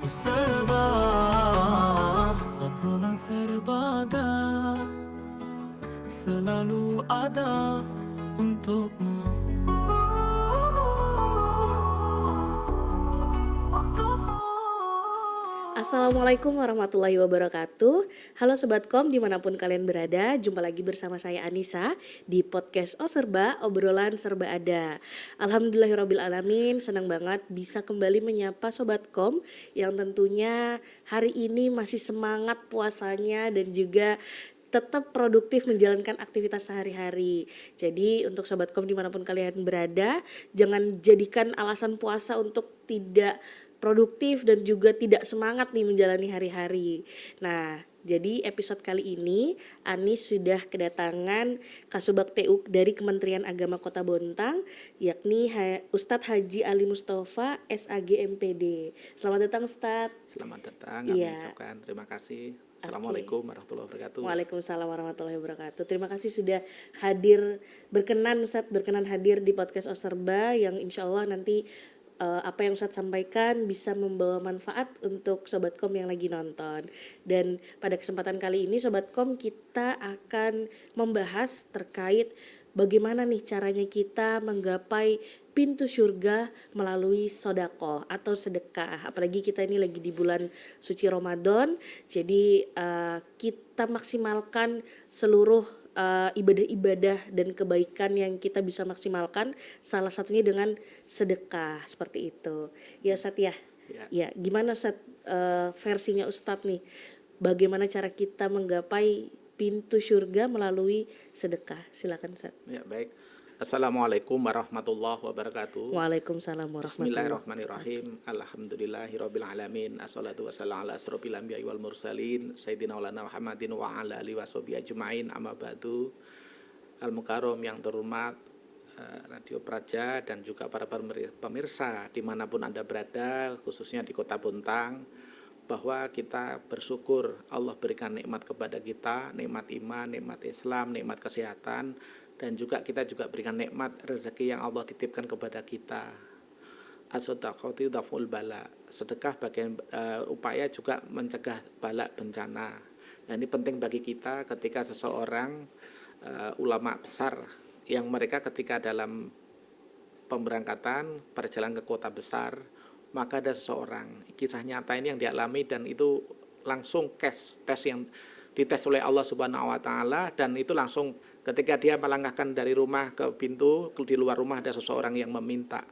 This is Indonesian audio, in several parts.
serba, obrolan serba ada, selalu ada untukmu. Assalamualaikum warahmatullahi wabarakatuh. Halo Sobat Kom dimanapun kalian berada. Jumpa lagi bersama saya Anissa di podcast Oh Serba, obrolan serba ada. Alhamdulillahirrabbilalamin, senang banget bisa kembali menyapa Sobat Kom yang tentunya hari ini masih semangat puasanya dan juga tetap produktif menjalankan aktivitas sehari-hari. Jadi untuk Sobat Kom dimanapun kalian berada, jangan jadikan alasan puasa untuk tidak produktif dan juga tidak semangat nih menjalani hari-hari. Nah, jadi episode kali ini Anis sudah kedatangan Kasubag TU dari Kementerian Agama Kota Bontang, yakni Ustadz Haji Ali Mustafa SAG MPD. Selamat datang Ustadz. Selamat datang, kami Iya. ucapkan terima kasih. Assalamualaikum warahmatullahi wabarakatuh. Waalaikumsalam warahmatullahi wabarakatuh. Terima kasih sudah hadir, berkenan hadir di podcast Oserba yang insya Allah nanti apa yang Ustadz sampaikan bisa membawa manfaat untuk Sobat Kom yang lagi nonton. Dan pada kesempatan kali ini Sobat Kom kita akan membahas terkait bagaimana nih caranya kita menggapai pintu surga melalui sodako atau sedekah. Apalagi kita ini lagi di bulan suci Ramadan, jadi kita maksimalkan seluruh ibadah-ibadah dan kebaikan yang kita bisa maksimalkan, salah satunya dengan sedekah seperti itu. Ya Ustadz ya. Ya, gimana Ustadz versinya Ustadz nih? Bagaimana cara kita menggapai pintu surga melalui sedekah? Silakan Ustadz. Ya, baik. Assalamualaikum warahmatullahi wabarakatuh. Waalaikumsalam warahmatullahi wabarakatuh. Bismillahirrahmanirrahim. Alhamdulillahirabbil alamin. Assalatu wassalamu ala asrofil anbiya'i wal mursalin sayyidina maulana Muhammadin wa ala alihi washabihi ajmain. Amma ba'du. Al-Mukarram yang terhormat, Radio Praja dan juga para pemirsa dimanapun Anda berada, khususnya di Kota Bontang, bahwa kita bersyukur Allah berikan nikmat kepada kita, nikmat iman, nikmat Islam, nikmat kesehatan, dan juga kita juga berikan nikmat rezeki yang Allah titipkan kepada kita. As-sadaqatu daf'ul bala. Sedekah bagian upaya juga mencegah bala bencana. Nah, ini penting bagi kita ketika seseorang ulama besar yang mereka ketika dalam pemberangkatan perjalanan ke kota besar, maka ada seseorang, kisah nyata ini yang dialami dan itu langsung tes yang dites oleh Allah Subhanahu wa taala, dan itu langsung ketika dia melangkahkan dari rumah ke pintu, di luar rumah ada seseorang yang meminta,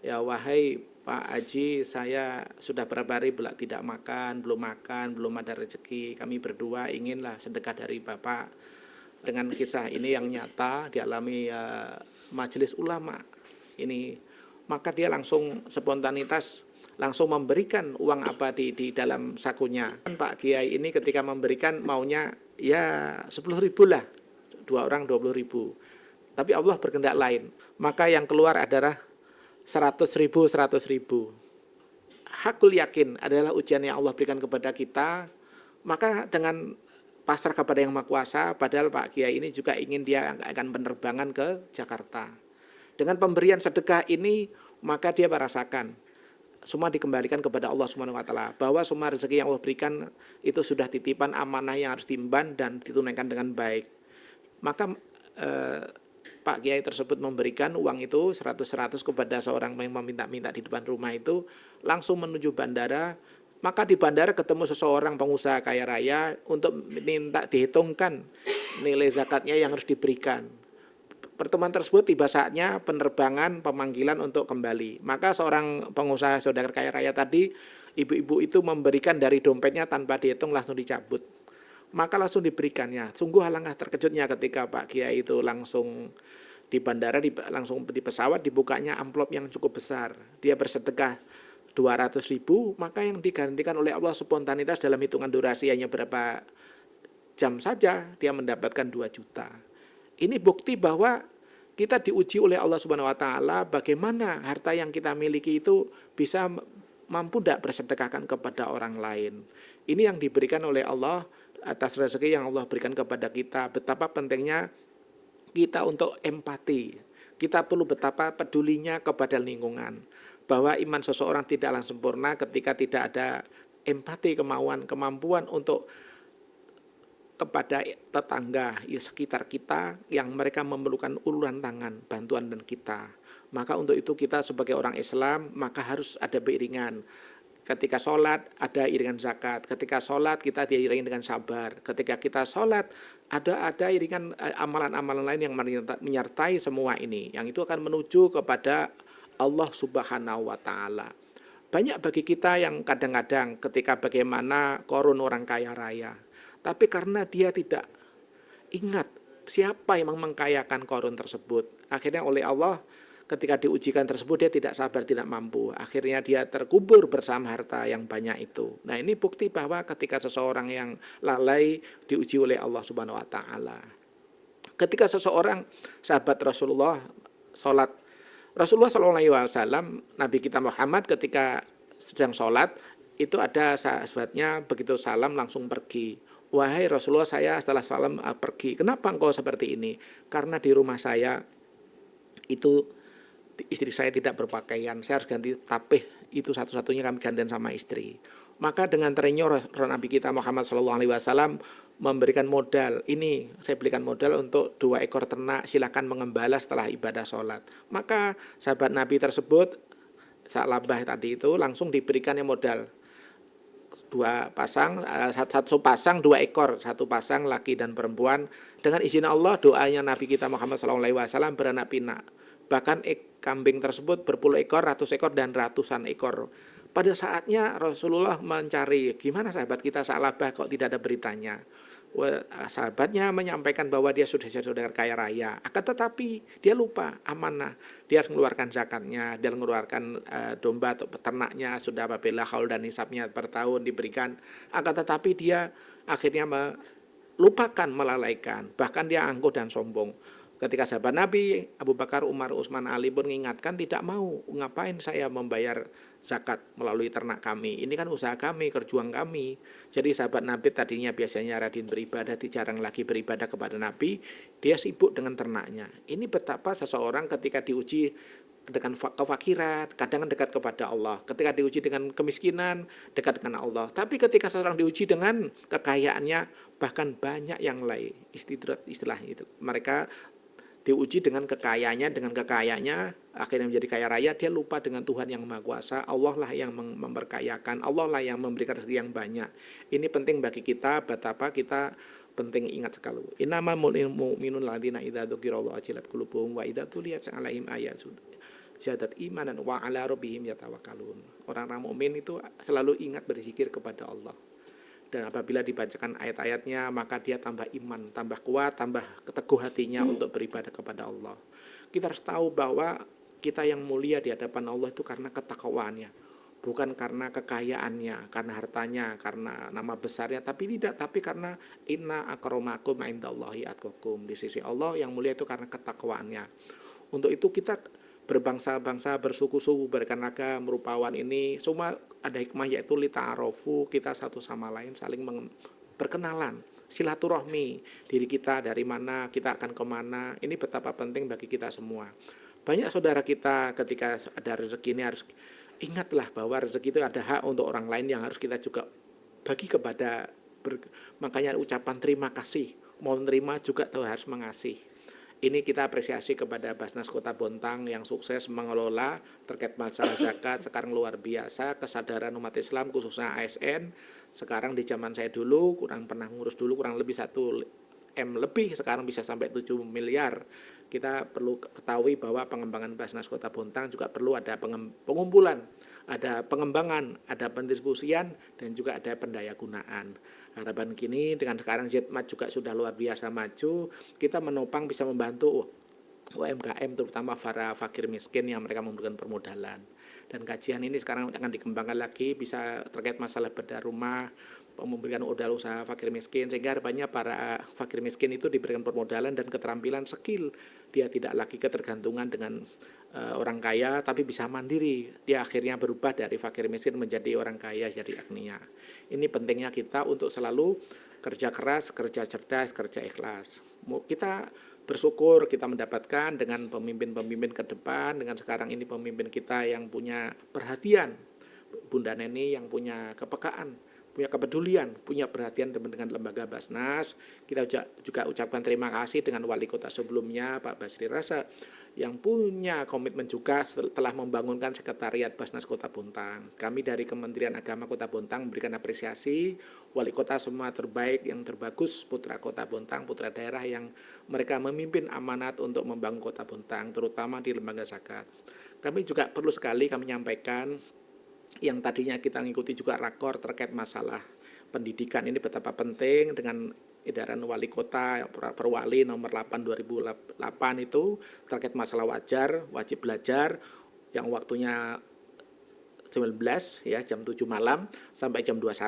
ya wahai Pak Haji, saya sudah berapa hari tidak makan, belum ada rezeki, kami berdua inginlah sedekah dari Bapak. Dengan kisah ini yang nyata dialami majelis ulama ini, maka dia langsung spontanitas langsung memberikan uang apa di dalam sakunya. Pak Kiai ini ketika memberikan maunya ya 10.000 lah, 2 orang 20.000. Tapi Allah berkehendak lain. Maka yang keluar adalah 100.000. Hakul yakin adalah ujian yang Allah berikan kepada kita. Maka dengan pasrah kepada Yang Maha Kuasa, padahal Pak Kiai ini juga ingin dia akan penerbangan ke Jakarta. Dengan pemberian sedekah ini, maka dia merasakan semua dikembalikan kepada Allah Subhanahu wa taala, bahwa semua rezeki yang Allah berikan itu sudah titipan amanah yang harus diemban dan ditunaikan dengan baik. Maka Pak Kiai tersebut memberikan uang itu 100 kepada seorang yang meminta-minta di depan rumah itu, langsung menuju bandara. Maka di bandara ketemu seseorang pengusaha kaya raya untuk minta dihitungkan nilai zakatnya yang harus diberikan. Pertemuan tersebut tiba saatnya penerbangan pemanggilan untuk kembali. Maka seorang pengusaha saudara kaya raya tadi, ibu-ibu itu memberikan dari dompetnya tanpa dihitung, langsung dicabut. Maka langsung diberikannya. Sungguh alangkah terkejutnya ketika Pak Kiai itu langsung di bandara, langsung di pesawat dibukanya amplop yang cukup besar. Dia bersedekah 200.000, maka yang digantikan oleh Allah spontanitas dalam hitungan durasi hanya berapa jam saja dia mendapatkan 2 juta. Ini bukti bahwa kita diuji oleh Allah Subhanahu wa taala bagaimana harta yang kita miliki itu bisa mampu tidak bersedekahkan kepada orang lain. Ini yang diberikan oleh Allah atas rezeki yang Allah berikan kepada kita. Betapa pentingnya kita untuk empati. Kita perlu betapa pedulinya kepada lingkungan. bahwa iman seseorang tidaklah sempurna ketika tidak ada empati, kemampuan untuk kepada tetangga ya sekitar kita yang mereka memerlukan uluran tangan, bantuan dan kita. Maka untuk itu kita sebagai orang Islam maka harus ada beriringan. Ketika sholat ada iringan zakat, ketika sholat kita diiringi dengan sabar, ketika kita sholat ada iringan amalan-amalan lain yang menyertai semua ini, yang itu akan menuju kepada Allah Subhanahu wa Ta'ala. Banyak bagi kita yang kadang-kadang ketika bagaimana Qarun orang kaya raya, tapi karena dia tidak ingat siapa yang mengkayakan Qarun tersebut, akhirnya oleh Allah ketika diujikan tersebut dia tidak sabar, tidak mampu. Akhirnya dia terkubur bersama harta yang banyak itu. Nah, ini bukti bahwa ketika seseorang yang lalai diuji oleh Allah Subhanahu wa Ta'ala. Ketika seseorang sahabat Rasulullah sholat, Rasulullah SAW, Nabi kita Muhammad ketika sedang sholat itu ada sahabatnya begitu salam langsung pergi. Wahai Rasulullah, saya setelah salam pergi. Kenapa engkau seperti ini? Karena di rumah saya itu istri saya tidak berpakaian, saya harus ganti tapih, itu satu-satunya kami gantian sama istri. Maka dengan terenyuh Nabi kita Muhammad SAW memberikan modal, ini saya belikan modal untuk 2 ekor ternak, silakan mengembala setelah ibadah sholat. Maka sahabat Nabi tersebut saat labah tadi itu langsung diberikannya modal 2 pasang, satu pasang 2 ekor, 1 pasang laki dan perempuan. Dengan izin Allah doanya Nabi kita Muhammad SAW beranak pinak. Bahkan kambing tersebut berpuluh ekor, ratus ekor, dan ratusan ekor. Pada saatnya Rasulullah mencari gimana sahabat kita saat labah kok tidak ada beritanya. Sahabatnya menyampaikan bahwa dia sudah saudara kaya raya, akan tetapi dia lupa amanah. Dia harus mengeluarkan zakatnya, dia mengeluarkan domba atau peternaknya sudah apabila haul dan nisabnya per tahun diberikan. Akan tetapi dia akhirnya melupakan, melalaikan, bahkan dia angkuh dan sombong. Ketika sahabat Nabi Abu Bakar, Umar, Utsman, Ali pun mengingatkan, tidak mau, ngapain saya membayar zakat melalui ternak kami, ini kan usaha kami, kerjuang kami. Jadi sahabat Nabi tadinya biasanya rajin beribadah, jarang lagi beribadah kepada Nabi, dia sibuk dengan ternaknya. Ini betapa seseorang ketika diuji dengan kefakiran, kadang dekat kepada Allah. Ketika diuji dengan kemiskinan, dekat dengan Allah. Tapi ketika seseorang diuji dengan kekayaannya, bahkan banyak yang lain, istilahnya itu. Mereka diuji dengan kekayaannya, akhirnya menjadi kaya raya, dia lupa dengan Tuhan yang Maha Kuasa. Allah lah yang memberkayakan, Allah lah yang memberikan rezeki yang banyak. Ini penting bagi kita, betapa kita penting ingat sekali. Innamal mu'minun ladina idza dzukirallahu wajilat qulubuhum wa idza tuliyat 'alaihim ayatun zadat imanan wa 'ala rabbihim yatawakkalun. Orang-orang mukmin itu selalu ingat berzikir kepada Allah. Dan apabila dibacakan ayat-ayatnya, maka dia tambah iman, tambah kuat, tambah teguh hatinya untuk beribadah kepada Allah. Kita harus tahu bahwa kita yang mulia di hadapan Allah itu karena ketakwaannya, bukan karena kekayaannya, karena hartanya, karena nama besarnya, tapi karena inna akramakum indallahi atqakum. Di sisi Allah yang mulia itu karena ketakwaannya. Untuk itu kita berbangsa-bangsa, bersuku-suku, berkenaga, merupawan ini semua ada hikmah, yaitu lita'arofu, kita satu sama lain saling berkenalan, silaturahmi, diri kita dari mana, kita akan kemana. Ini betapa penting bagi kita semua. Banyak saudara kita ketika ada rezeki ini harus ingatlah bahwa rezeki itu ada hak untuk orang lain yang harus kita juga bagi kepada. Makanya ucapan terima kasih, mau menerima juga harus mengasih. Ini kita apresiasi kepada Basnas Kota Bontang yang sukses mengelola terkait masalah zakat. Sekarang luar biasa kesadaran umat Islam khususnya ASN. Sekarang di zaman saya dulu kurang pernah ngurus dulu, kurang lebih 1 M lebih, sekarang bisa sampai 7 miliar. Kita perlu ketahui bahwa pengembangan Basnas Kota Bontang juga perlu ada pengumpulan, ada pengembangan, ada pendistribusian, dan juga ada pendayagunaan. Harapan kini dengan sekarang Zmat juga sudah luar biasa maju, kita menopang bisa membantu UMKM terutama para fakir miskin yang mereka memberikan permodalan. Dan kajian ini sekarang akan dikembangkan lagi, bisa terkait masalah bedah rumah, memberikan modal usaha fakir miskin, sehingga harapannya para fakir miskin itu diberikan permodalan dan keterampilan skill. Dia tidak lagi ketergantungan dengan orang kaya, tapi bisa mandiri. Dia akhirnya berubah dari fakir miskin menjadi orang kaya, jadi agnia. Ini pentingnya kita untuk selalu kerja keras, kerja cerdas, kerja ikhlas. Kita bersyukur kita mendapatkan dengan pemimpin-pemimpin ke depan, dengan sekarang ini pemimpin kita yang punya perhatian, Bunda Neni yang punya kepekaan, punya kepedulian, punya perhatian dengan lembaga Basnas. Kita juga ucapkan terima kasih dengan wali kota sebelumnya Pak Basri Rasa yang punya komitmen juga setelah membangunkan sekretariat Basnas Kota Bontang. Kami dari Kementerian Agama Kota Bontang memberikan apresiasi wali kota semua terbaik, yang terbagus, putra Kota Bontang, putra daerah yang mereka memimpin amanat untuk membangun Kota Bontang, terutama di lembaga zakat. Kami juga perlu sekali kami nyampaikan yang tadinya kita mengikuti juga rakor terkait masalah pendidikan ini betapa penting dengan edaran wali kota Perwali nomor 8 2008 itu terkait masalah wajib belajar yang waktunya 19 ya jam 7 malam sampai jam 21.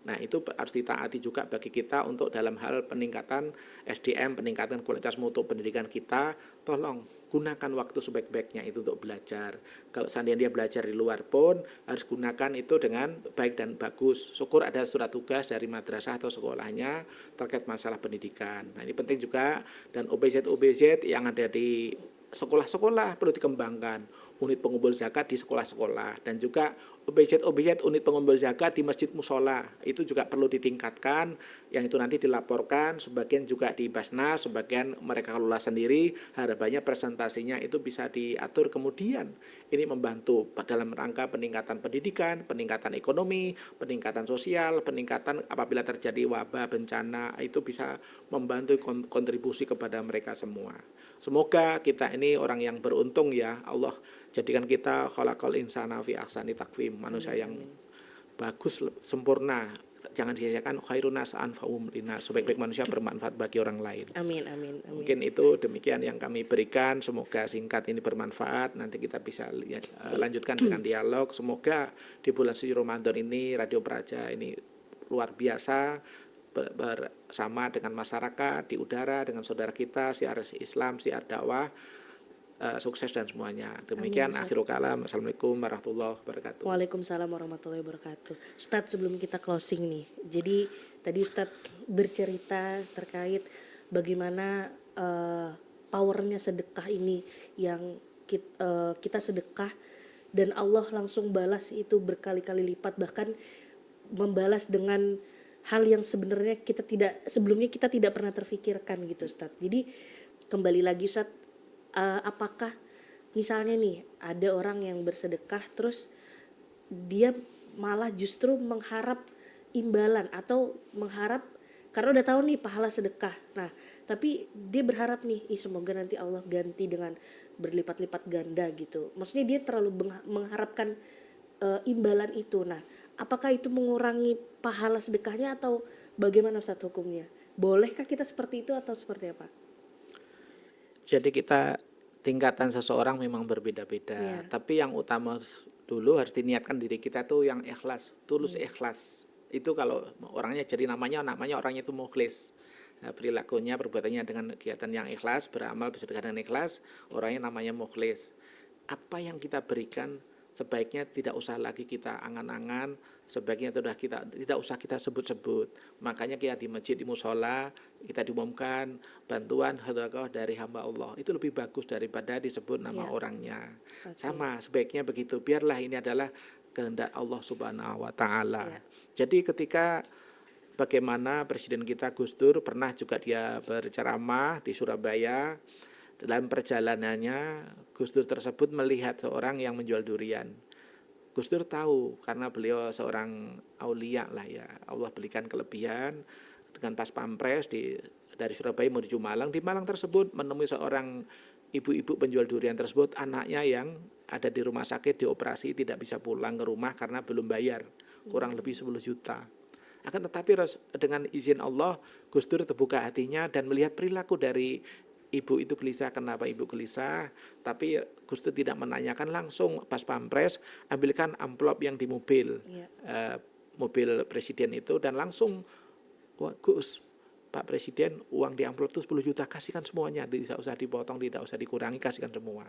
Nah, itu harus ditaati juga bagi kita untuk dalam hal peningkatan SDM, peningkatan kualitas mutu pendidikan kita. Tolong gunakan waktu sebaik-baiknya itu untuk belajar. Kalau seandainya dia belajar di luar pun harus gunakan itu dengan baik dan bagus. Syukur ada surat tugas dari madrasah atau sekolahnya terkait masalah pendidikan. Nah, ini penting juga, dan OBZ yang ada di sekolah-sekolah perlu dikembangkan, unit pengumpul zakat di sekolah-sekolah, dan juga OBZ unit pengumpul zakat di masjid musola itu juga perlu ditingkatkan, yang itu nanti dilaporkan, sebagian juga di Basnas, sebagian mereka kelola sendiri. Harapannya presentasinya itu bisa diatur, kemudian ini membantu dalam rangka peningkatan pendidikan, peningkatan ekonomi, peningkatan sosial, peningkatan apabila terjadi wabah, bencana, itu bisa membantu kontribusi kepada mereka semua. Semoga kita ini orang yang beruntung ya, Allah jadikan kita khalaqal insana fi ahsani taqwim, manusia yang bagus, sempurna. Jangan sia-siakan, khairun nas anfa'um linnas, sebaik-baik manusia bermanfaat bagi orang lain. Amin, amin, amin. Mungkin itu demikian yang kami berikan, semoga singkat ini bermanfaat. Nanti kita bisa lanjutkan dengan dialog. Semoga di bulan suci Ramadan ini Radio Praja ini luar biasa bersama dengan masyarakat di udara, dengan saudara kita, siar Islam, siar dakwah, sukses dan semuanya. Demikian akhirul kalam. Assalamualaikum warahmatullahi wabarakatuh. Waalaikumsalam warahmatullahi wabarakatuh. Ustadz, sebelum kita closing nih, jadi tadi Ustadz bercerita terkait bagaimana powernya sedekah ini, yang kita sedekah dan Allah langsung balas itu berkali-kali lipat, bahkan membalas dengan hal yang sebenarnya sebelumnya kita tidak pernah terfikirkan gitu Ustadz. Jadi kembali lagi Ustadz, apakah misalnya nih ada orang yang bersedekah terus dia malah justru mengharap imbalan atau mengharap karena udah tahu nih pahala sedekah. Nah, tapi dia berharap nih, semoga nanti Allah ganti dengan berlipat-lipat ganda gitu. Maksudnya dia terlalu mengharapkan imbalan itu. Nah, apakah itu mengurangi pahala sedekahnya atau bagaimana Ustadz hukumnya? Bolehkah kita seperti itu atau seperti apa? Jadi kita tingkatan seseorang memang berbeda-beda, tapi yang utama dulu harus diniatkan diri kita tuh yang ikhlas, tulus ikhlas. Itu kalau orangnya jadi namanya orangnya itu mukhlis. Nah, perilakunya, perbuatannya dengan kegiatan yang ikhlas, beramal bersedekah dengan ikhlas, orangnya namanya mukhlis. Apa yang kita berikan sebaiknya tidak usah lagi kita angan-angan, sebaiknya tidak usah kita sebut-sebut. Makanya kita di masjid, di musola, kita diumumkan bantuan sedekah dari hamba Allah. Itu lebih bagus daripada disebut nama orangnya. Sama, sebaiknya begitu. Biarlah ini adalah kehendak Allah Subhanahu wa taala. Jadi ketika bagaimana Presiden kita Gus Dur pernah juga dia berceramah di Surabaya. Dalam perjalanannya Gus Dur tersebut melihat seorang yang menjual durian. Gus Dur tahu karena beliau seorang aulia lah ya, Allah berikan kelebihan dengan pas pampres dari Surabaya menuju Malang. Di Malang tersebut menemui seorang ibu-ibu penjual durian tersebut, anaknya yang ada di rumah sakit dioperasi tidak bisa pulang ke rumah karena belum bayar, kurang lebih 10 juta. Akan tetapi dengan izin Allah, Gus Dur terbuka hatinya dan melihat perilaku dari ibu itu gelisah. Kenapa ibu gelisah? Tapi Gus Dur tidak menanyakan, langsung pas pampres ambilkan amplop yang di mobil mobil presiden itu, dan langsung, Gus, Pak Presiden, uang di amplop itu 10 juta, kasihkan semuanya, tidak usah dipotong, tidak usah dikurangi, kasihkan semua.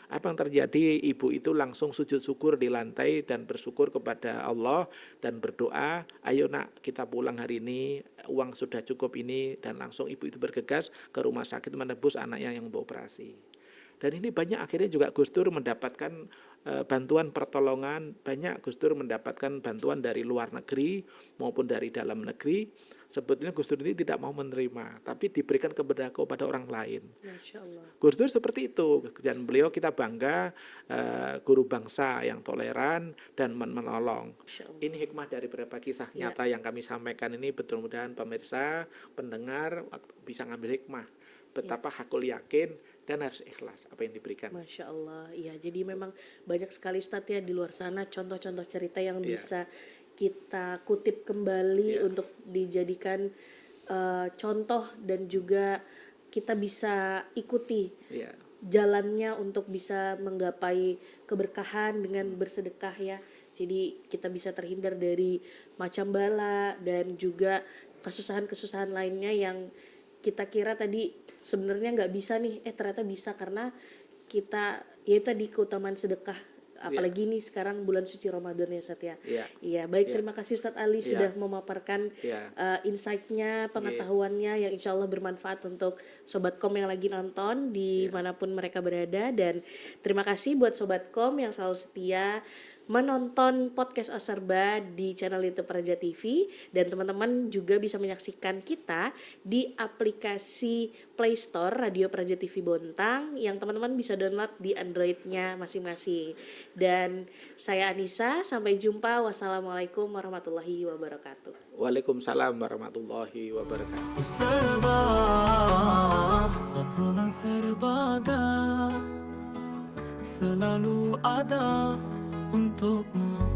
Apa yang terjadi? Ibu itu langsung sujud syukur di lantai dan bersyukur kepada Allah dan berdoa, ayo nak kita pulang hari ini, uang sudah cukup ini, dan langsung ibu itu bergegas ke rumah sakit menebus anaknya yang beroperasi. Dan ini banyak akhirnya juga Gus Dur mendapatkan bantuan pertolongan, banyak Gus Dur mendapatkan bantuan dari luar negeri maupun dari dalam negeri. Sebetulnya Gus Dur ini tidak mau menerima, tapi diberikan kepada orang lain. Masya Allah. Gus Dur seperti itu, dan beliau kita bangga guru bangsa yang toleran dan menolong. Masya Allah. Ini hikmah dari beberapa kisah nyata yang kami sampaikan ini, betul mudahan pemirsa, pendengar bisa ngambil hikmah betapa hakul yakin dan harus ikhlas apa yang diberikan. Masya Allah, iya. Jadi memang banyak sekali Ustadz ya di luar sana contoh-contoh cerita yang bisa kita kutip kembali untuk dijadikan contoh dan juga kita bisa ikuti jalannya untuk bisa menggapai keberkahan dengan bersedekah ya. Jadi kita bisa terhindar dari macam bala dan juga kesusahan-kesusahan lainnya yang kita kira tadi sebenarnya nggak bisa nih, ternyata bisa karena kita ya tadi keutamaan sedekah, apalagi nih sekarang bulan suci Ramadan ya Ustadz ya. Iya, baik, terima kasih Ustadz Ali sudah memaparkan insight-nya, pengetahuannya yang insya Allah bermanfaat untuk Sobatkom yang lagi nonton dimanapun mereka berada, dan terima kasih buat Sobatkom yang selalu setia menonton podcast Oserba di channel YouTube Raja TV, dan teman-teman juga bisa menyaksikan kita di aplikasi Play Store Radio Praja TV Bontang yang teman-teman bisa download di Android-nya masing-masing. Dan saya Anissa, sampai jumpa. Wassalamualaikum warahmatullahi wabarakatuh. Waalaikumsalam warahmatullahi wabarakatuh. serba obrolan serbada selalu ada untukmu.